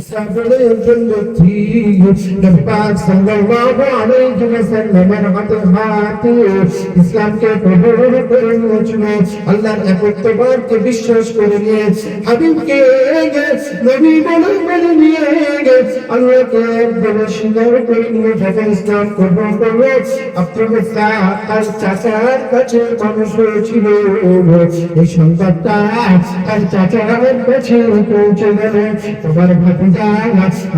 সাগরের জন্নতি নবী পাক সাল্লাল্লাহু আলাইহি ওয়াসাল্লামের হাতে ইসলামকে কবুল করে নিয়েছিল। আল্লাহর একত্ববাদকে বিশ্বাস করে নিয়ে হাবিবকে নবী বলে মেনে নিয়ে আল্লাহকে বলে স্বীকার করে নিয়ে যখন ইসলাম কবুল করল, আব্দুল মুত্তালিব তার চাচার কাছে মানুষ হয়েছিল। এই সংবাদটা তার চাচার কাছে পৌঁছে গেল। তোমার ভাতিজা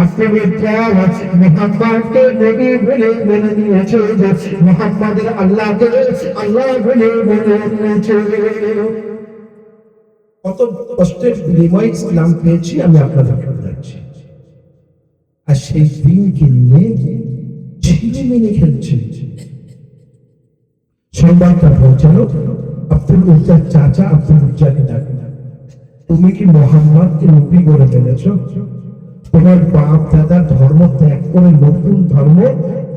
আব্দুল মুত্তালিব মুহাম্মদকে নবী বলে মেনে নিয়েছে, মুহাম্মদের আল্লাহকে আল্লাহ বলে মেনে নিয়েছে। কত কষ্টের বিনিময়ে ইসলাম পেয়েছি আমি আপনাদেরকে বলছি। আর সেই দিনকে নিয়ে ছেলে মেনে খেলছে। সংবাদটা পৌঁছালো আব্দুল উজ্জার চাচা আব্দুল উজ্জাকে ডাকে, তুমি কি মোহাম্মদকে নবী বলে ফেলেছ? তোমার বাপ দাদা ধর্ম ত্যাগ করে নতুন ধর্ম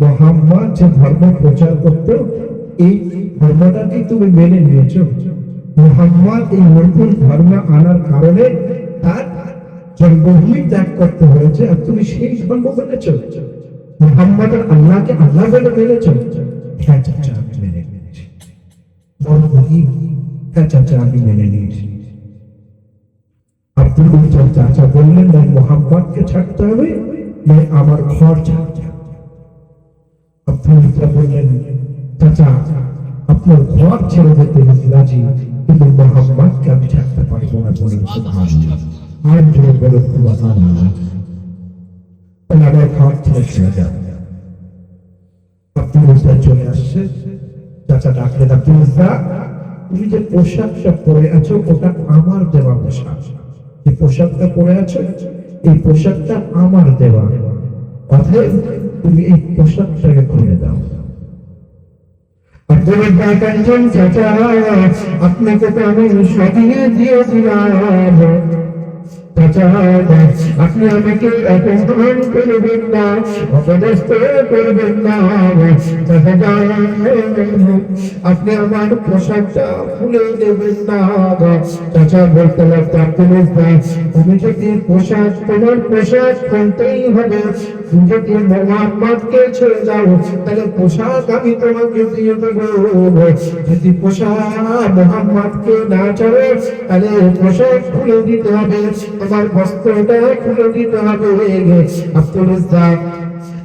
মোহাম্মদ যে ধর্ম প্রচার করত, এই ধর্মটাকে তুমি মেনে নিয়েছ। মোহাম্মদ এই নতুন ধর্ম আনার কারণে তার জন্মভূমি ত্যাগ করতে হয়েছে, আর তুমি সেই ধর্ম মেনেছ। মোহাম্মদ আল্লাহকে আল্লাহ বলে মেনেছ। হ্যাঁ চাচা আমি মেনে নিয়েছি। বড় গরিব, হ্যাঁ চাচা আমি মেনে নিয়েছি। আব্দুল মুত্তালিব চাচা বললেন, না মোহাম্মদকে ছাড়তে হবে, না আমার ঘর ছাড়তে হবে। আব্দুল মুত্তালিব বললেন, চাচা আপনার ঘর ছেড়ে যেতে রাজি, কিন্তু মোহাম্মদকে আমি ছাড়তে পারবো না। বলে সুবহানাল্লাহ, আর জোরে বলে সুবহানাল্লাহ। আমার ঘর ছেড়ে চলে যাবে। আব্দুল মুত্তালিব চলে আসছে, চাচা ডাকলেন, আব্দুল মুত্তালিব তুমি যে পোশাকটা পরে আছো ওটা আমার দেওয়া পোশাক। যে পোশাকটা পরে আছো এই পোশাকটা আমার দেওয়া, অতএব তুমি এই পোশাকটাকে খুলে দাও। চাচা আপনাকে তো আমি সরিয়ে দিয়ে দিলাম, চাচা আপনি আমাকে অপমান করবেন না, অপদস্থ করবেন না। আপনি আমার পোশাকটা খুলে দেবেন না। চাচা বলতে লাগতাম, তুমি যদি পোশাক তোমার পোশাক খুলতেই হবে, তুমি যদি মোহাম্মদকে ছেড়ে যাও তাহলে পোশাক আমি তোমাকে দিয়ে দেবো। যদি পোশাক মোহাম্মদকে না ছাড়ো তাহলে পোশাক খুলে দিতে হবে, তোমার বস্ত্রটা খুলে দিতে হবে। আব্দুল মুত্তালিব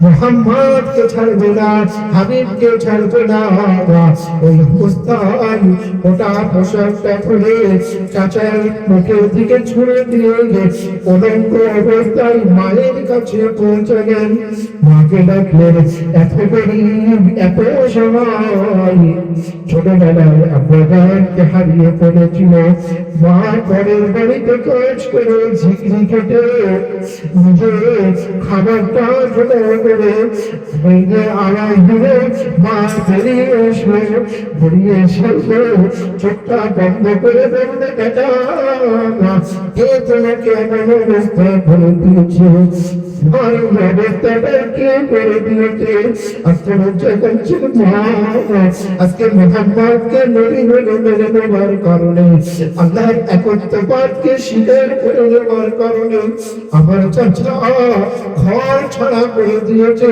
মুহাম্মদকে ছাড়বে না, হাবিবকে ছাড়বে না। ওই অবস্থায় ওটা পোশাকটা খুলে চাচার মুখের দিকে ছুঁড়ে দিয়ে উলঙ্গ অবস্থায় মায়ের কাছে পৌঁছালেন। মাকে ডাকলেন, এত গরিব এত সময় ছোটবেলায় আব্বাকে হারিয়ে পড়েছিল। মা পরের বাড়িতে কাজ করে ঝিকরি কেটে নিজে খাবারটা জোগাড় করে আড়াই দিলে মা বেরিয়ে এসে চোখটা বন্ধ করে বলতে, বেটা কে তোমাকে এমন অবস্থায় করে দিয়েছে? আজকে মোহাম্মদকে নবী বলে মেনে নেওয়ার কারণে, আল্লাহর একত্ববাদকে স্বীকার করে নেওয়ার কারণে আমার চাচা ঘর ছাড়া করে দিয়েছে।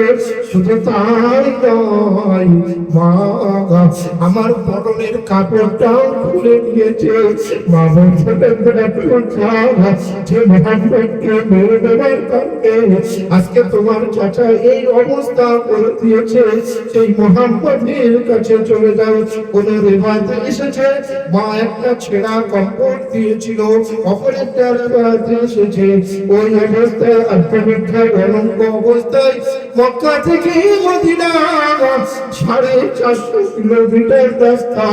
শুধু তাই নয়, মা আমার পরনের কাপড়টাও খুলে দিয়েছে। মা বলছে যে মোহাম্মদকে মেরে দেওয়ার কারণে আজকে তোমার চাচা এই অবস্থা করে দিয়েছে। সেই মোহাম্মদের কাছে চলে যাও। কোন রিওয়ায়েতে এসেছে মা একটা ছেঁড়া কাপড় দিয়েছিল, অপর একটা রিওয়ায়েতে এসেছে ওই অবস্থায় আত্মবিখ্যাত অলঙ্ক অবস্থায় মক্কা থেকে মদিনা 450 কিলোমিটার রাস্তা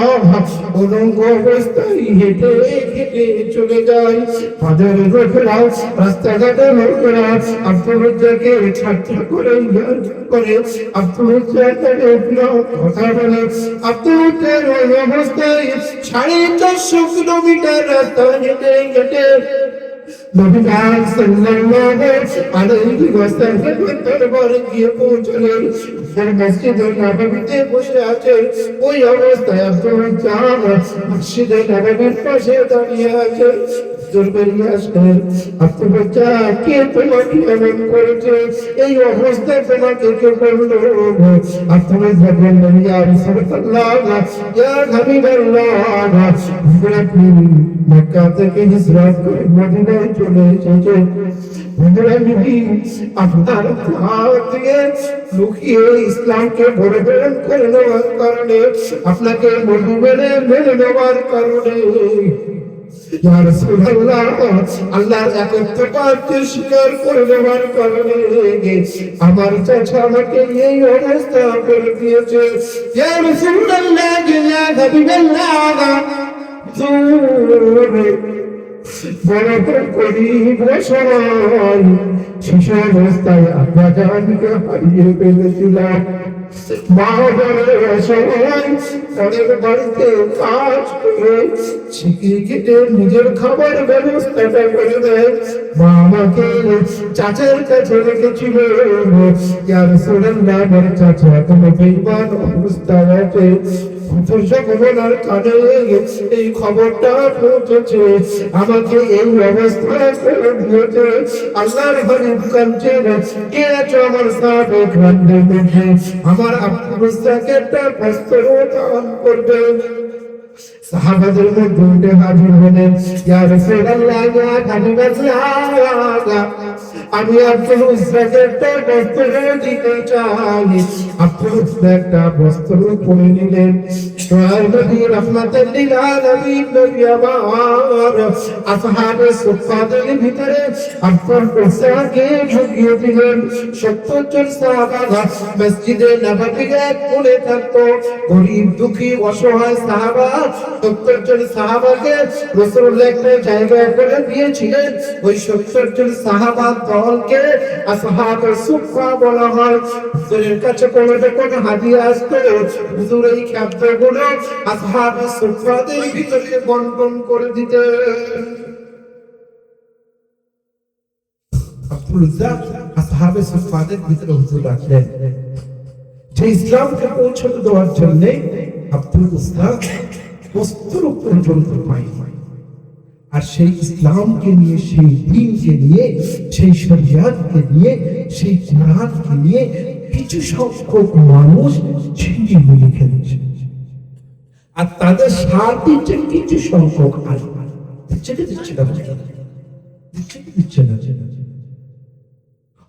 অলঙ্ক অবস্থায় হেঁটে হেঁটে চলে যায়। বাজারের লোকেরা, রাস্তাঘাটের লোকেরা আব্দুল মুত্তালিবকে ঠাট্টা করে আব্দুল মুত্তালিব কথা বলে। আব্দুল মুত্তালিব ওই অবস্থায় 450 কিলোমিটার রাস্তা হেঁটে হেঁটে নবী পাক সাল্লাল্লাহু আলাইহি ওয়াসাল্লামের দরবারে গিয়ে পৌঁছলেন। মসজিদে নববীতে বসে আছেন। ওই অবস্থায় আব্দুল মুত্তালিব মসজিদে নববীর পাশে দাঁড়িয়ে আছেন। হুজুর বেরিয়ে আসলেন। আপনি বাচ্চা কে তোমাকে এমন করেছে, এই অবস্থায় তোমাকে কে করলো? আপনি বললেন ইয়া রাসূলুল্লাহ ইয়া হাবিবাল্লাহ, আপনি মক্কা থেকে হিজরত করে মদিনায় চলে এসেছেন। আপনার হাত থেকে লুকিয়ে ইসলামকে গ্রহণ করে নেওয়ার কারণে, আপনাকে মেরে মেরে নেওয়ার কারণে, ইয়া রাসূলুল্লাহ আল্লাহর একত্বকে স্বীকার করে নেওয়ার কারণে আমার চাচা আমাকে এই অবস্থা করে দিয়েছে। ইয়া রাসূলুল্লাহ ইয়া হাবিবাল্লাহ, বড় করি বছর শিশু অবস্থায় আব্বা জানকে হারিয়ে ফেলেছিলাম। মা অনেক বাড়িতে কাজ করে শিখিয়ে কেটে নিজের খাবার ব্যবস্থাটা করে দেয়। মা আমাকে চাচার কাছে রেখেছিল। ইয়া রাসূলুল্লাহ আমার চাচা কোনো বেঈমান অবস্থায় আছে, ঘটনার কানে এই খবরটা পৌঁছেছে, আমাকে এই অবস্থা করে দিয়েছে। আল্লাহর হাবিব কাঁদছেন, কে আছো আমার সাহাবায়ে কেরামদের মধ্যে আমার আব্দুল্লাহকে একটা বস্ত্র দান করবে? সাহাবাদের মধ্যে উঠে হাজির হলেন, ইয়া রাসূলুল্লাহ ইয়া হাবিবাল্লাহ, আমি আব্দুল্লাহকে একটা বস্ত্র দিতে চাই। আব্দুল্লাহ একটা বস্ত্র পরে নিলেন। সোহাইব নবী রাহমাতুল লিল আলামিন নবী আমার আসহাবে সুফফাদের ভিতরে আব্দুল্লাহকে ঢুকিয়ে দিলেন। 70 জন সাহাবা মসজিদে নববীর এক কোণে থাকতো। গরীব দুঃখী অসহায় সাহাবা 70 জন সাহাবাকে রাসূলুল্লাহ একটা জায়গায় করে দিয়েছিলেন। ওই 70 জন সাহাবা দলকে আসহাবে সুফফা বলা হয়। হুজুরের কাছে কোনো হাদিয়া আসতো, হুজুর এই খাদ্যগুলো আসহাবে সুফফাদের ভিতরে বন্টন করে দিতেন। আব্দুল্লাহ আসহাবে সুফফাদের ভিতরে হুজুর রাখলেন, যে ইসলামকে পৌঁছে দেওয়ার জন্য আব্দুল্লাহ বস্ত্র পর্যন্ত পাই। আর সেই ইসলামকে নিয়ে, সেই দ্বীনকে নিয়ে, সেই শরিয়াতকে নিয়ে, সেই কোরআনকে নিয়ে কিছু সংখ্যক মানুষ ছিনিয়ে নিয়ে খেলছে। আর তাদের সার দিচ্ছে কিছু সংখ্যক আলেম। দিচ্ছে না, দিচ্ছে না।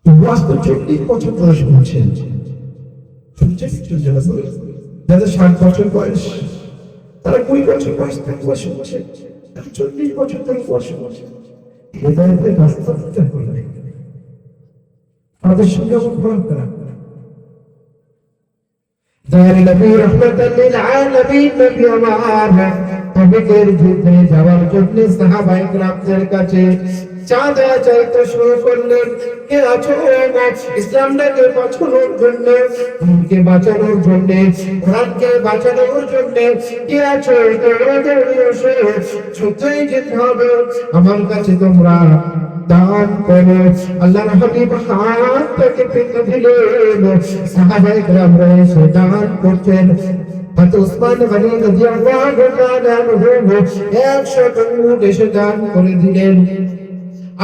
ওয়াজ তো 40 বছর ধরে শুনছেন, যাদের 60 বছর বয়স, তারা 20 বছর বয়স থেকে শুনছে, 40 বছর ধরে শুনছে। হেদায়েতের রাস্তা দিতে হবে, তাদের সঙ্গে আমার খারাপ। দয়ার নবী রাহমাতুল লিল আলামিন নবী আমার তবুকের যুদ্ধে যাওয়ার জন্য সাহাবায়ে কেরামদের কাছে চাঁদা চাইতে শুরু করলেন। কে আছো ইসলামটাকে বাঁচানোর জন্য, দিনকে বাঁচানোর জন্য, কোরআনকে বাঁচানোর জন্য? কে আছো দৌড়াদৌড়ি এসে যুদ্ধে যেতে হবে, আমার কাছে তোমরা দান করো। আল্লাহর হাবিব হাতটাকে পেতে দিলেন, সাহাবায়ে কেরামরা এসে দান করতেন। হযরত ওসমান গনি রাদিয়াল্লাহু তাআলা আনহু 100 উট এসে দান করে দিলেন।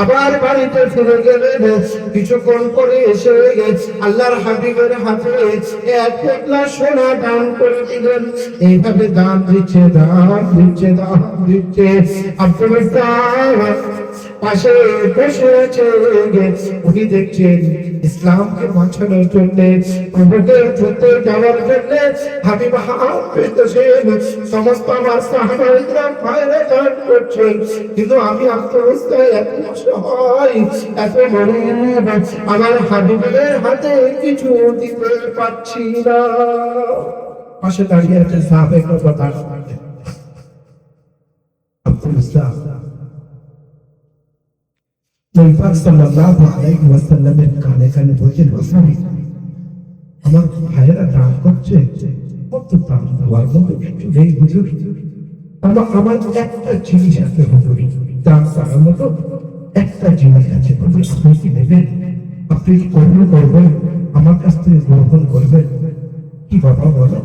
আবার বাড়িতে ফিরে গেলেন। কিছুক্ষণ পরে এসে আল্লাহর হাবিবের হাতে 1 পোটলা সোনা দান করে দিলেন। এইভাবে দান দিচ্ছে। আব্দুল্লাহ পাশে বসে আছে, উনি দেখছেন ইসলামকে বাঁচানোর জন্য, প্রভুদের যুদ্ধে যাওয়ার জন্য হাবিব হাত পেতেছেন। সমস্ত আমার সাহাবায়ে কেরাম ভাইরা দান করছেন, কিন্তু আমি আত্মহত্যা এত অসহায়, এত গরীব, আমার হাবিবের হাতে কিছু দিতে পারছি না। পাশে দাঁড়িয়ে আছে সাহাবায়ে কেরাম। আব্দুল্লাহ নবী পাক সাল্লাল্লাহু আলাইহি ওয়াসাল্লামের কানে কানে বলছেন, রাসূল আমার ভাইয়েরা দান করছে, কত দান দেওয়ার মতো কিছু নেই হুজুর। আমার একটা জিনিস আছে হুজুর, দান করার মতো একটা জিনিস আছে হুজুর, আপনি কি নেবেন? আপনি কি কবুল করবেন? আমার কাছ থেকে গ্রহণ করবেন? কি বাবা বলো।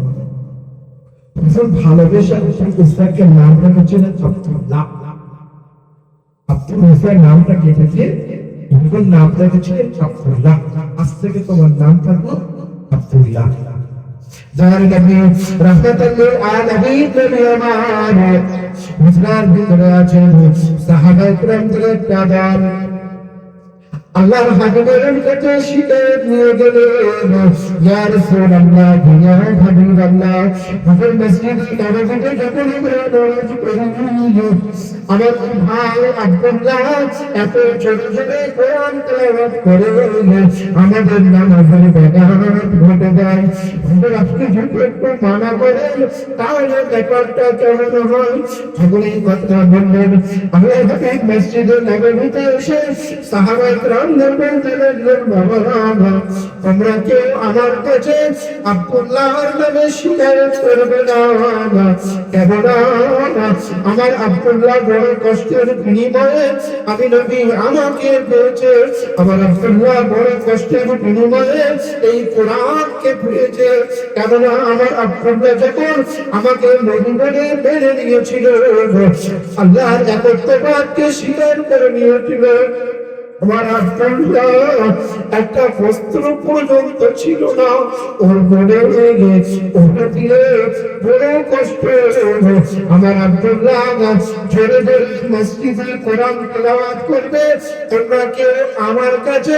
হুজুর ভালোবেসে ইসলামকে নাম রেখেছিলেন আব্দুল্লাহ। আব্দুল মুসার নামটা কেটেছে, যখন নামটা রেখেছিলেন আব্দুল্লাহ, আজ থেকে তোমার নাম থাকবো আব্দুল্লাহ। যার নবী রাহমাতুল লিল আলামিন নবী আমার হুজরার ভিতরে আছেন সাহাবায়ে কেরামদের তাদার আল্লাহর হাবিবের কাছে শিকায়ত নিয়ে গেলেন, ইয়া রাসূলুল্লাহ, ইয়া হাবিবাল্লাহ, আমাদের মসজিদে নববীতে যখন আমরা নামাজ পড়ি, আমার ভাই আব্দুল্লাহ এত ছোট ছোট কোরআন তেলাওয়াত করে আমাদের নামাজের ব্যাঘাত ঘটে যায়। আপনি যদি একটু মানা করেন তাহলে ব্যাপারটা কেমন হয়? সকলে কথা বললেন। আল্লাহ হাবিব মসজিদে নববীতে এসে সাহাবায়ে কেরামদের বলতে লাগলেন, বাবারা তোমরা কেউ আমার কাছে আব্দুল্লাহর নামে শিকায়ত করবে না। কেননা আমার আব্দুল্লাহ বড় কষ্টের বিনিময়ে আমি নবী আমাকে পেয়েছে, আমার আব্দুল্লাহ বড় কষ্টের বিনিময়ে এই কোরআনকে পেয়েছে। কেননা আমার আব্দুল্লাহ যখন আমাকে নবী বলে মেনে নিয়েছিল, আল্লাহর একত্ববাদকে স্বীকার করে নিয়েছিল, আমার আব্দুল্লাহ একটা বস্ত্র পর্যন্ত ছিল না, ওর মনে গেছে ওটা দিয়ে বড় কষ্ট। আমার আব্দুল্লাহ জোরে জোরে মসজিদে কোরআন তেলাওয়াত করবে, তোমরা কেউ আমার কাছে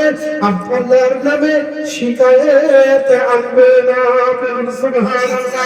আব্দুল্লাহর নামে শিকায়েত আনবে না। সুবহানাল্লাহ।